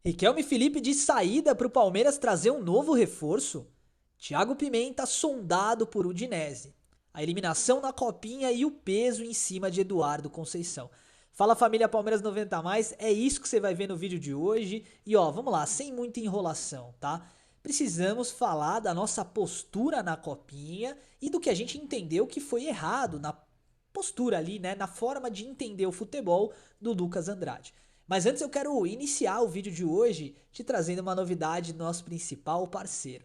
Riquelme Felipe de saída para o Palmeiras trazer um novo reforço. Thiago Pimenta sondado por Udinese. A eliminação na copinha e o peso em cima de Eduardo Conceição. Fala família Palmeiras 90 mais, é isso que você vai ver no vídeo de hoje. E ó, vamos lá, sem muita enrolação, tá? Precisamos falar da nossa postura na copinha e do que a gente entendeu que foi errado na postura ali, né, na forma de entender o futebol do Lucas Andrade. Mas antes eu quero iniciar o vídeo de hoje te trazendo uma novidade do nosso principal parceiro.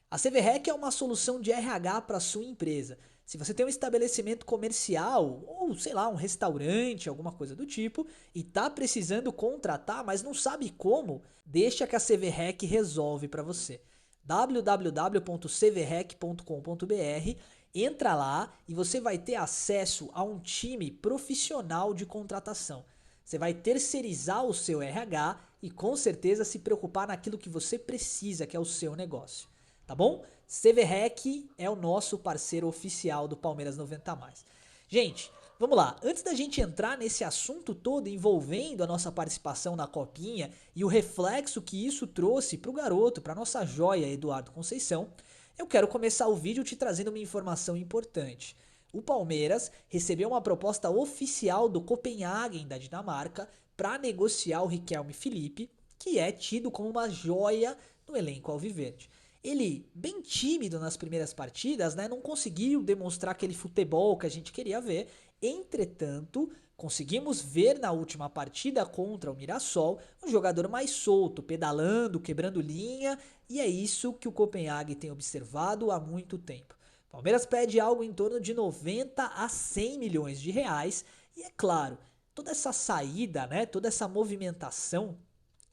A CVREC é uma solução de RH para sua empresa. Se você tem um estabelecimento comercial ou, sei lá, um restaurante, alguma coisa do tipo, e está precisando contratar, mas não sabe como, deixa que a CVREC resolve para você. www.cvrec.com.br. Entra lá e você vai ter acesso a um time profissional de contratação. Você vai terceirizar o seu RH e com certeza se preocupar naquilo que você precisa, que é o seu negócio. Tá bom? CVREC é o nosso parceiro oficial do Palmeiras 90 mais. Gente, vamos lá. Antes da gente entrar nesse assunto todo envolvendo a nossa participação na Copinha e o reflexo que isso trouxe pro garoto, pra nossa joia Eduardo Conceição, eu quero começar o vídeo te trazendo uma informação importante. O Palmeiras recebeu uma proposta oficial do Copenhagen da Dinamarca para negociar o Riquelme Felipe, que é tido como uma joia no elenco alviverde. Ele, bem tímido nas primeiras partidas, né, não conseguiu demonstrar aquele futebol que a gente queria ver. Entretanto, conseguimos ver na última partida contra o Mirassol um jogador mais solto, pedalando, quebrando linha, e é isso que o Copenhague tem observado há muito tempo. Palmeiras pede algo em torno de 90 a 100 milhões de reais e é claro, toda essa saída, né, toda essa movimentação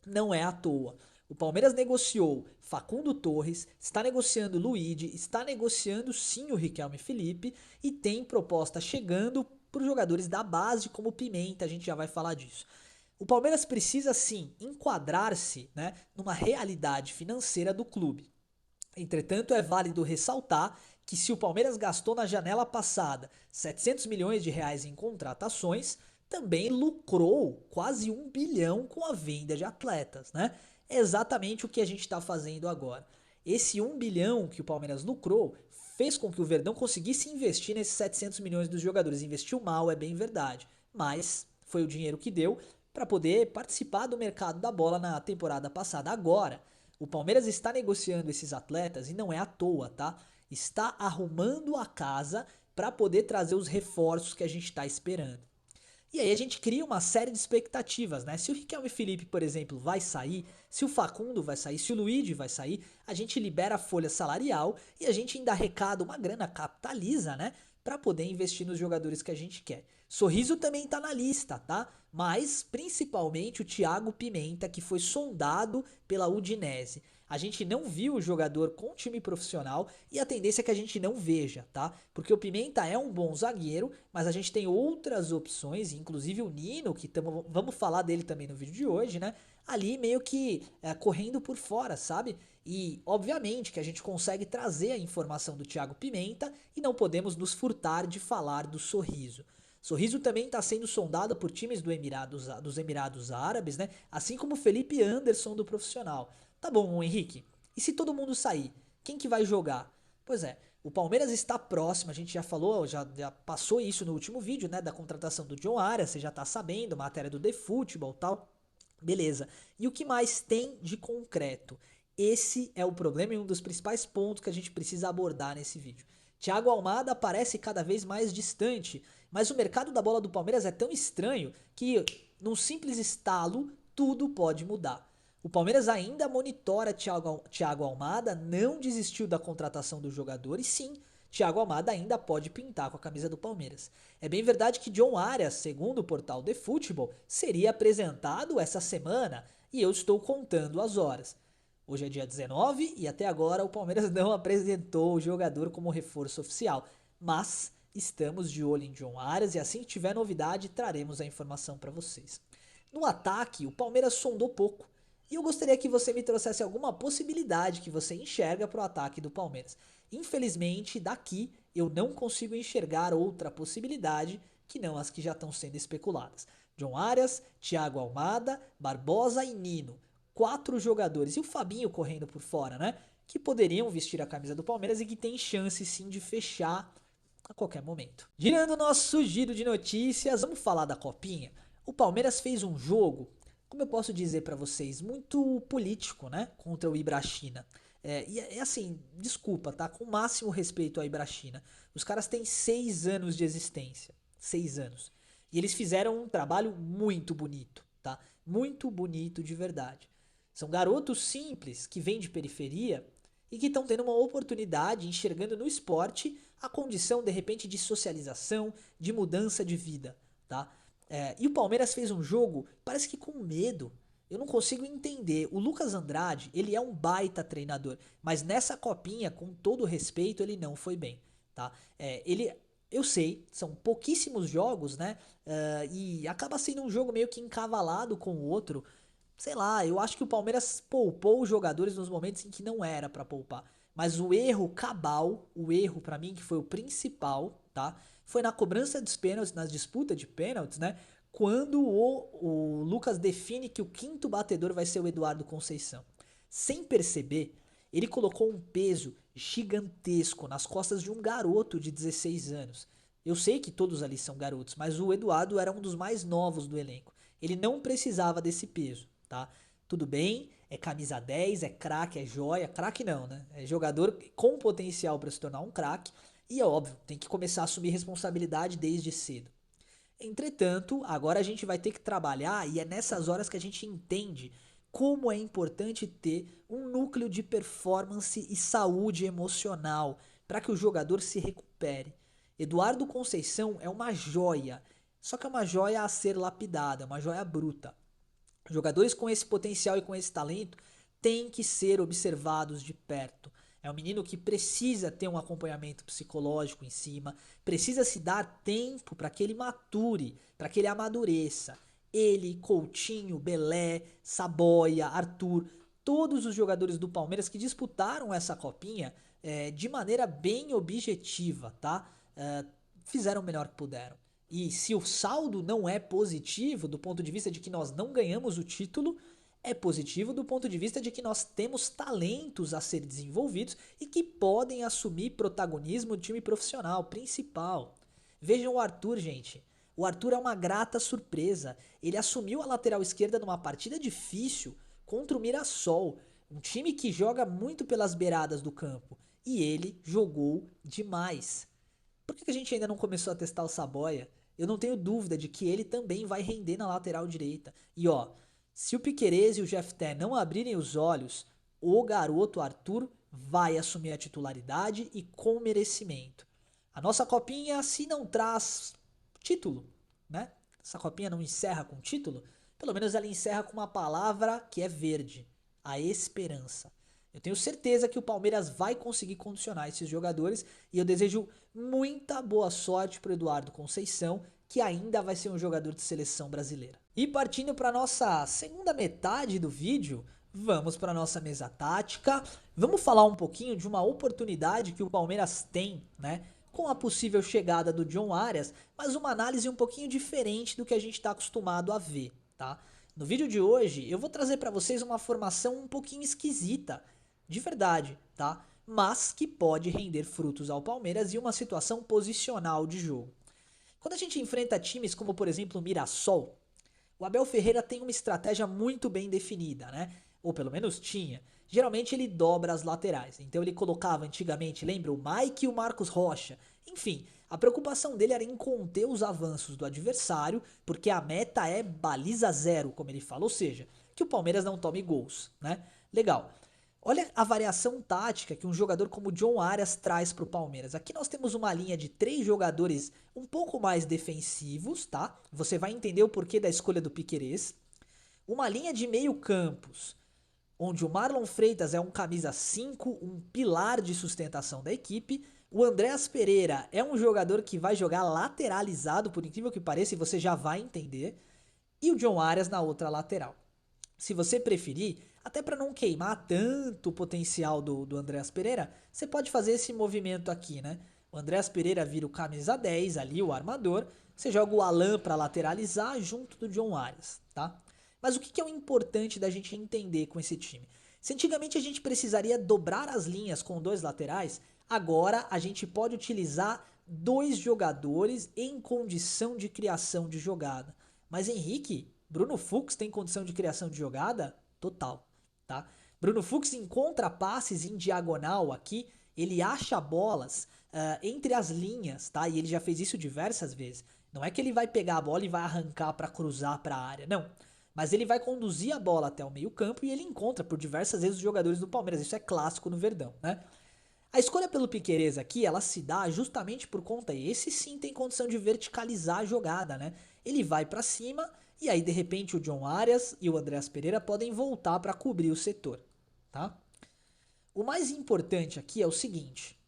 não é à toa. O Palmeiras negociou Facundo Torres, está negociando Luigi, está negociando sim o Riquelme Felipe e tem proposta chegando para os jogadores da base como Pimenta, a gente já vai falar disso. O Palmeiras precisa sim enquadrar-se, né, numa realidade financeira do clube. Entretanto, é válido ressaltar que se o Palmeiras gastou na janela passada 700 milhões de reais em contratações, também lucrou quase 1 bilhão com a venda de atletas, né? É exatamente o que a gente está fazendo agora. Esse 1 bilhão que o Palmeiras lucrou fez com que o Verdão conseguisse investir nesses 700 milhões dos jogadores. Investiu mal, é bem verdade, mas foi o dinheiro que deu para poder participar do mercado da bola na temporada passada. Agora, o Palmeiras está negociando esses atletas e não é à toa, tá? Está arrumando a casa para poder trazer os reforços que a gente está esperando. E aí a gente cria uma série de expectativas, né? Se o Riquelme Felipe, por exemplo, vai sair, se o Facundo vai sair, se o Luigi vai sair, a gente libera a folha salarial e a gente ainda arrecada uma grana, capitaliza, né? Para poder investir nos jogadores que a gente quer. Sorriso também tá na lista, tá? Mas principalmente o Thiago Pimenta, que foi sondado pela Udinese. A gente não viu o jogador com time profissional e a tendência é que a gente não veja, tá? Porque o Pimenta é um bom zagueiro, mas a gente tem outras opções, inclusive o Nino, que vamos falar dele também no vídeo de hoje, né? Ali meio que correndo por fora, sabe? E obviamente que a gente consegue trazer a informação do Thiago Pimenta e não podemos nos furtar de falar do Sorriso. Sorriso também está sendo sondado por times dos Emirados Árabes, né? Assim como o Felipe Anderson do profissional. Tá bom, Henrique. E se todo mundo sair? Quem que vai jogar? Pois é, o Palmeiras está próximo, a gente já falou, já passou isso no último vídeo, né? Da contratação do John Arias, você já tá sabendo, matéria do The Football e tal. Beleza. E o que mais tem de concreto? Esse é o problema e um dos principais pontos que a gente precisa abordar nesse vídeo. Thiago Almada parece cada vez mais distante, mas o mercado da bola do Palmeiras é tão estranho que, num simples estalo, tudo pode mudar. O Palmeiras ainda monitora Thiago Almada, não desistiu da contratação do jogador e sim, Thiago Almada ainda pode pintar com a camisa do Palmeiras. É bem verdade que John Arias, segundo o portal The Football, seria apresentado essa semana e eu estou contando as horas. Hoje é dia 19 e até agora o Palmeiras não apresentou o jogador como reforço oficial, mas estamos de olho em John Arias e assim que tiver novidade traremos a informação para vocês. No ataque, o Palmeiras sondou pouco. E eu gostaria que você me trouxesse alguma possibilidade que você enxerga para o ataque do Palmeiras. Infelizmente, daqui eu não consigo enxergar outra possibilidade que não as que já estão sendo especuladas. John Arias, Thiago Almada, Barbosa e Nino. 4 jogadores, e o Fabinho correndo por fora, né? Que poderiam vestir a camisa do Palmeiras e que tem chance sim de fechar a qualquer momento. Girando o nosso giro de notícias, vamos falar da Copinha. O Palmeiras fez um jogo, como eu posso dizer pra vocês, muito político, né? Contra o Ibrachina. E assim, desculpa, tá? Com o máximo respeito ao Ibrachina. Os caras têm 6 anos de existência. 6 anos. E eles fizeram um trabalho muito bonito, tá? Muito bonito de verdade. São garotos simples que vêm de periferia e que estão tendo uma oportunidade, enxergando no esporte a condição de repente de socialização, de mudança de vida, tá? E o Palmeiras fez um jogo, parece que com medo. Eu não consigo entender. O Lucas Andrade, ele é um baita treinador, mas nessa copinha, com todo respeito, ele não foi bem, tá? Eu sei, são pouquíssimos jogos, né? E acaba sendo um jogo meio que encavalado com o outro. Sei lá, eu acho que o Palmeiras poupou os jogadores nos momentos em que não era pra poupar. Mas o erro cabal, o erro pra mim que foi o principal, tá? Foi na cobrança dos pênaltis, nas disputas de pênaltis, né? Quando o Lucas define que o quinto batedor vai ser o Eduardo Conceição. Sem perceber, ele colocou um peso gigantesco nas costas de um garoto de 16 anos. Eu sei que todos ali são garotos, mas o Eduardo era um dos mais novos do elenco. Ele não precisava desse peso, tá? Tudo bem, é camisa 10, é craque, é joia. Craque não, né? É jogador com potencial para se tornar um craque. E é óbvio, tem que começar a assumir responsabilidade desde cedo. Entretanto, agora a gente vai ter que trabalhar e é nessas horas que a gente entende como é importante ter um núcleo de performance e saúde emocional para que o jogador se recupere. Eduardo Conceição é uma joia, só que é uma joia a ser lapidada, é uma joia bruta. Jogadores com esse potencial e com esse talento têm que ser observados de perto. É um menino que precisa ter um acompanhamento psicológico em cima, precisa se dar tempo para que ele mature, para que ele amadureça. Ele, Coutinho, Belé, Saboia, Arthur, todos os jogadores do Palmeiras que disputaram essa copinha de maneira bem objetiva, tá? Fizeram o melhor que puderam. E se o saldo não é positivo do ponto de vista de que nós não ganhamos o título, é positivo do ponto de vista de que nós temos talentos a ser desenvolvidos e que podem assumir protagonismo no time profissional principal. Vejam o Arthur, gente. O Arthur é uma grata surpresa. Ele assumiu a lateral esquerda numa partida difícil contra o Mirassol, um time que joga muito pelas beiradas do campo. E ele jogou demais. Por que a gente ainda não começou a testar o Saboia? Eu não tenho dúvida de que ele também vai render na lateral direita. E ó, se o Piquerez e o Jefté não abrirem os olhos, o garoto Arthur vai assumir a titularidade e com merecimento. A nossa copinha, se não traz título, né? Essa copinha não encerra com título, pelo menos ela encerra com uma palavra que é verde, a esperança. Eu tenho certeza que o Palmeiras vai conseguir condicionar esses jogadores e eu desejo muita boa sorte para o Eduardo Conceição, que ainda vai ser um jogador de seleção brasileira. E partindo para nossa segunda metade do vídeo, vamos para nossa mesa tática. Vamos falar um pouquinho de uma oportunidade que o Palmeiras tem, né, com a possível chegada do John Arias, mas uma análise um pouquinho diferente do que a gente está acostumado a ver, tá? No vídeo de hoje eu vou trazer para vocês uma formação um pouquinho esquisita, de verdade, tá? Mas que pode render frutos ao Palmeiras e uma situação posicional de jogo. Quando a gente enfrenta times como, por exemplo, o Mirassol, o Abel Ferreira tem uma estratégia muito bem definida, né? Ou pelo menos tinha. Geralmente ele dobra as laterais. Então ele colocava antigamente, lembra, o Mike e o Marcos Rocha. Enfim, a preocupação dele era em conter os avanços do adversário, porque a meta é baliza zero, como ele fala, ou seja, que o Palmeiras não tome gols, né? Legal. Olha a variação tática que um jogador como o John Arias traz para o Palmeiras. Aqui nós temos uma linha de 3 jogadores um pouco mais defensivos, tá? Você vai entender o porquê da escolha do Piquerez. Uma linha de meio campos, onde o Marlon Freitas é um camisa 5, um pilar de sustentação da equipe. O Andréas Pereira é um jogador que vai jogar lateralizado, por incrível que pareça, e você já vai entender. E o John Arias na outra lateral. Se você preferir, até para não queimar tanto o potencial do Andréas Pereira, você pode fazer esse movimento aqui, né? O Andréas Pereira vira o camisa 10 ali, o armador. Você joga o Alan para lateralizar junto do John Arias, tá? Mas o que é o importante da gente entender com esse time? Se antigamente a gente precisaria dobrar as linhas com dois laterais, agora a gente pode utilizar dois jogadores em condição de criação de jogada. Mas Henrique, Bruno Fux tem condição de criação de jogada? Total, tá? Bruno Fux encontra passes em diagonal aqui, ele acha bolas entre as linhas, tá? E ele já fez isso diversas vezes. Não é que ele vai pegar a bola e vai arrancar para cruzar para a área, não. Mas ele vai conduzir a bola até o meio-campo e ele encontra por diversas vezes os jogadores do Palmeiras. Isso é clássico no Verdão, né? A escolha pelo Piquerez aqui, ela se dá justamente por conta, esse sim tem condição de verticalizar a jogada, né? Ele vai para cima e aí de repente o John Arias e o Andreas Pereira podem voltar para cobrir o setor, tá? O mais importante aqui é o seguinte,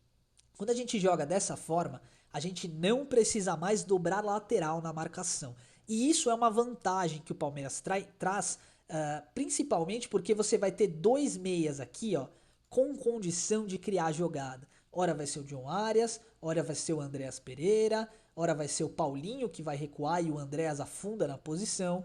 quando a gente joga dessa forma, a gente não precisa mais dobrar lateral na marcação. E isso é uma vantagem que o Palmeiras traz, principalmente porque você vai ter dois meias aqui, ó, com condição de criar jogada. Ora vai ser o John Arias, ora vai ser o Andreas Pereira, ora vai ser o Paulinho que vai recuar e o Andreas afunda na posição,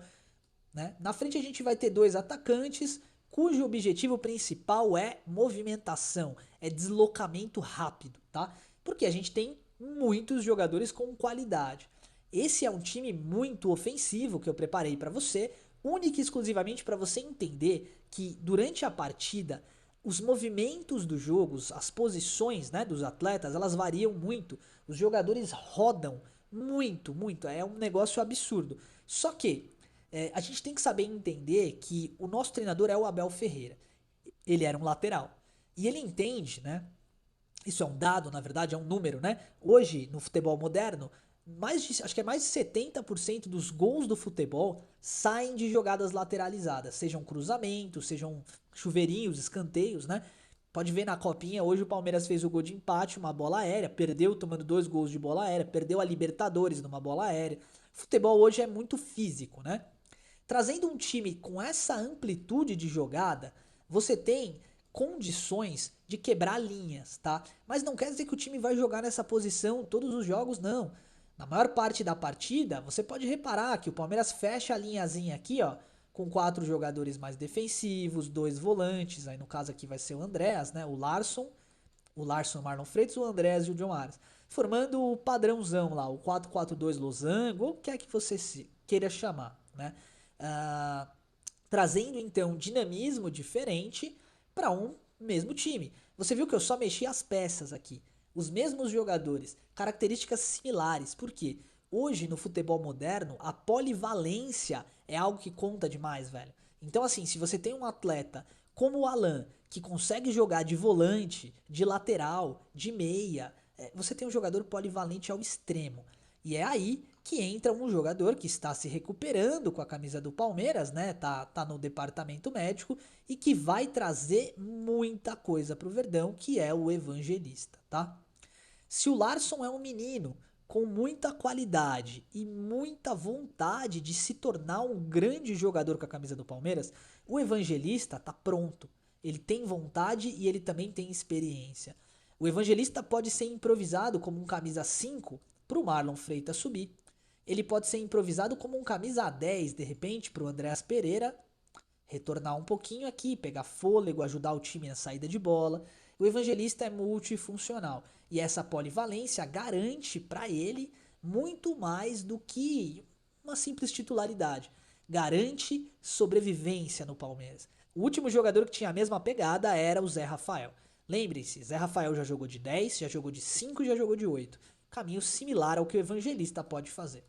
né? Na frente a gente vai ter dois atacantes cujo objetivo principal é movimentação, é deslocamento rápido, tá? Porque a gente tem muitos jogadores com qualidade. Esse é um time muito ofensivo que eu preparei para você, única e exclusivamente para você entender que durante a partida os movimentos do jogo, as posições, né, dos atletas, elas variam muito. Os jogadores rodam muito, muito. É um negócio absurdo. Só que a gente tem que saber entender que o nosso treinador é o Abel Ferreira. Ele era um lateral. E ele entende, né? Isso é um dado, na verdade, é um número, né? Hoje, no futebol moderno, acho que é mais de 70% dos gols do futebol saem de jogadas lateralizadas, sejam cruzamentos, sejam chuveirinhos, escanteios, né? Pode ver na copinha, hoje o Palmeiras fez o gol de empate, uma bola aérea, perdeu tomando 2 gols de bola aérea, perdeu a Libertadores numa bola aérea. Futebol hoje é muito físico, né? Trazendo um time com essa amplitude de jogada, você tem condições de quebrar linhas, tá? Mas não quer dizer que o time vai jogar nessa posição todos os jogos, não. Na maior parte da partida, você pode reparar que o Palmeiras fecha a linhazinha aqui, ó, com 4 jogadores mais defensivos, 2 volantes, aí no caso aqui vai ser o Andreas, né, o Larson, o Marlon Freitas, o Andreas e o John Arias, formando o padrãozão lá, o 4-4-2 losango, ou o que é que você queira chamar, né? Trazendo então dinamismo diferente para um mesmo time. Você viu que eu só mexi as peças aqui. Os mesmos jogadores, características similares. Por quê? Hoje no futebol moderno, a polivalência é algo que conta demais, velho. Então assim, se você tem um atleta como o Alan, que consegue jogar de volante, de lateral, de meia, você tem um jogador polivalente ao extremo. E é aí que entra um jogador que está se recuperando com a camisa do Palmeiras, né? Tá no departamento médico e que vai trazer muita coisa pro Verdão, que é o Evangelista, tá? Se o Larson é um menino com muita qualidade e muita vontade de se tornar um grande jogador com a camisa do Palmeiras, o Evangelista tá pronto. Ele tem vontade e ele também tem experiência. O Evangelista pode ser improvisado como um camisa 5 para o Marlon Freitas subir. Ele pode ser improvisado como um camisa 10, de repente, para o Andreas Pereira retornar um pouquinho aqui, pegar fôlego, ajudar o time na saída de bola. O Evangelista é multifuncional e essa polivalência garante para ele muito mais do que uma simples titularidade. Garante sobrevivência no Palmeiras. O último jogador que tinha a mesma pegada era o Zé Rafael. Lembre-se, Zé Rafael já jogou de 10, já jogou de 5 e já jogou de 8. Caminho similar ao que o Evangelista pode fazer.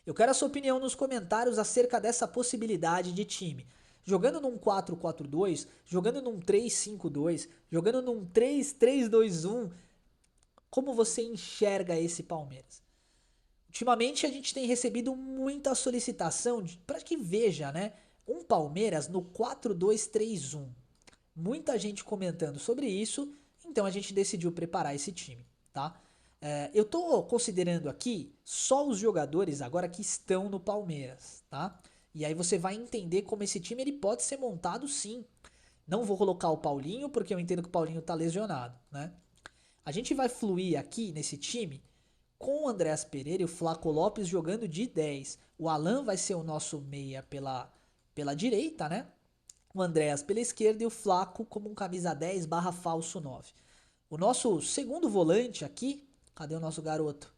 Eu quero a sua opinião nos comentários acerca dessa possibilidade de time. Jogando num 4-4-2, jogando num 3-5-2, jogando num 3-3-2-1, como você enxerga esse Palmeiras? Ultimamente a gente tem recebido muita solicitação para que veja, né, um Palmeiras no 4-2-3-1. Muita gente comentando sobre isso, então a gente decidiu preparar esse time, tá? Eu tô considerando aqui só os jogadores agora que estão no Palmeiras, tá? E aí você vai entender como esse time ele pode ser montado sim. Não vou colocar o Paulinho porque eu entendo que o Paulinho tá lesionado, né? A gente vai fluir aqui nesse time com o Andreas Pereira e o Flaco Lopes jogando de 10. O Alan vai ser o nosso meia pela direita, né? O Andréas pela esquerda e o Flaco como um camisa 10 barra falso 9. O nosso segundo volante aqui, cadê o nosso garoto?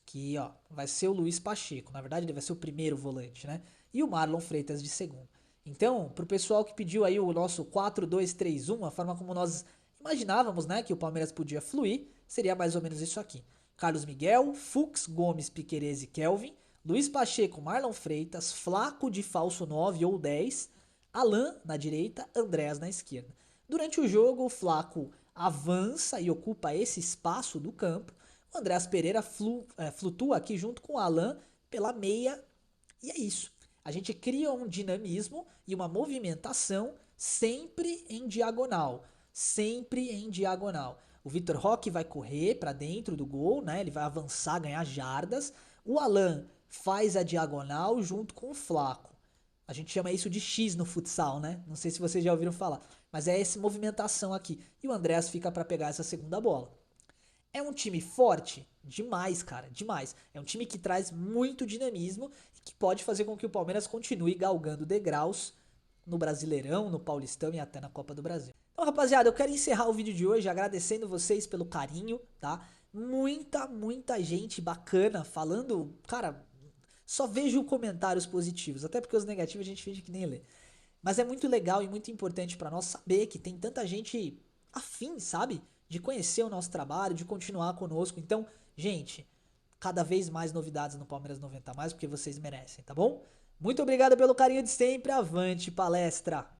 Aqui, ó, vai ser o Luiz Pacheco. Na verdade, ele vai ser o primeiro volante, né? E o Marlon Freitas de segundo. Então, pro pessoal que pediu aí o nosso 4-2-3-1, a forma como nós imaginávamos, né, que o Palmeiras podia fluir, seria mais ou menos isso aqui. Carlos Miguel, Fux, Gomes, Piquerez e Kelvin, Luiz Pacheco, Marlon Freitas, Flaco de falso 9 ou 10, Alan na direita, Andréas na esquerda. Durante o jogo, o Flaco avança e ocupa esse espaço do campo. O Andréas Pereira flutua aqui junto com o Alan pela meia e é isso. A gente cria um dinamismo e uma movimentação sempre em diagonal. Sempre em diagonal. O Vitor Roque vai correr para dentro do gol, né? Ele vai avançar, ganhar jardas. O Alan faz a diagonal junto com o Flaco. A gente chama isso de X no futsal, né? Não sei se vocês já ouviram falar. Mas é essa movimentação aqui. E o Andréas fica para pegar essa segunda bola. É um time forte? Demais, cara, demais. É um time que traz muito dinamismo e que pode fazer com que o Palmeiras continue galgando degraus no Brasileirão, no Paulistão e até na Copa do Brasil. Então, rapaziada, eu quero encerrar o vídeo de hoje agradecendo vocês pelo carinho, tá? Muita gente bacana falando, cara, só vejo comentários positivos, até porque os negativos a gente finge que nem lê. Mas é muito legal e muito importante pra nós saber que tem tanta gente afim, sabe? De conhecer o nosso trabalho, de continuar conosco. Então, gente, cada vez mais novidades no Palmeiras 90 mais, porque vocês merecem, tá bom? Muito obrigado pelo carinho de sempre. Avante palestra!